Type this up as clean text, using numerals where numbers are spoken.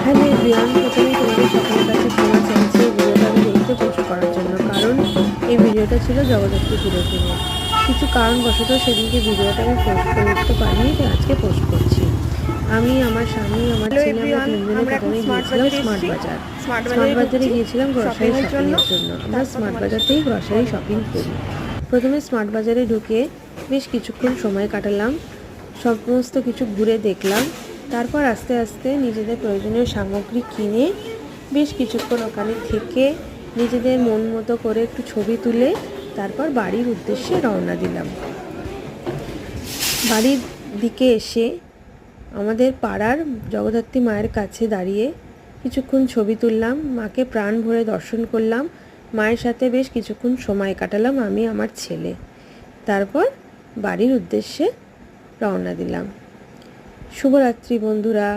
Hello everyone, প্রথমেই তোমাদের সকলের কাছে ক্ষমা চাইছি এই ভিডিওটা আমি দেরিতে পোস্ট করার জন্য। কারণ এই ভিডিওটা ছিল জগদ্ধাত্রী পুজোর দিনে। কিছু কারণবশত সেদিনকে ভিডিওটা আমি পোস্ট করে উঠতে পারিনি, তাই আজকে পোস্ট করছি। আমি, আমার স্বামী, আমার হ্যালো ছেলে, আমরা এভরিওয়ান, তিনজনে আমরা এখন প্রথমে স্মার্ট গিয়েছিলাম বাজারে স্মার্ট এসেছি। বাজার। স্মার্ট স্মার্ট বাজারে বাজারে ঢুকছি গিয়েছিলাম গ্রসারি শপিংয়ের শপিংয়ের জন্য। আমরা তারপর স্মার্ট তোমাদের বাজার সাথে থেকেই কথা গ্রসারি বলবো। শপিং করি। প্রথমে স্মার্ট বাজারে ঢুকে বেশ কিছুক্ষণ সময় কাটালাম, সমস্ত কিছু ঘুরে দেখলাম। তারপর আস্তে আস্তে নিজেদের প্রয়োজনীয় সামগ্রী কিনে বেশ কিছুক্ষণ ওখানে থেকে নিজেদের মন মতো করে একটু ছবি তুলে তারপর বাড়ির উদ্দেশ্যে রওনা দিলাম। বাড়ির দিকে এসে আমাদের পাড়ার জগদ্ধাত্রী মায়ের কাছে দাঁড়িয়ে কিছুক্ষণ ছবি তুললাম, মাকে প্রাণ ভরে দর্শন করলাম, মায়ের সাথে বেশ কিছুক্ষণ সময় কাটালাম আমি, আমার ছেলে। তারপর বাড়ির উদ্দেশ্যে রওনা দিলাম। শুভরাত্রি বন্ধুরা।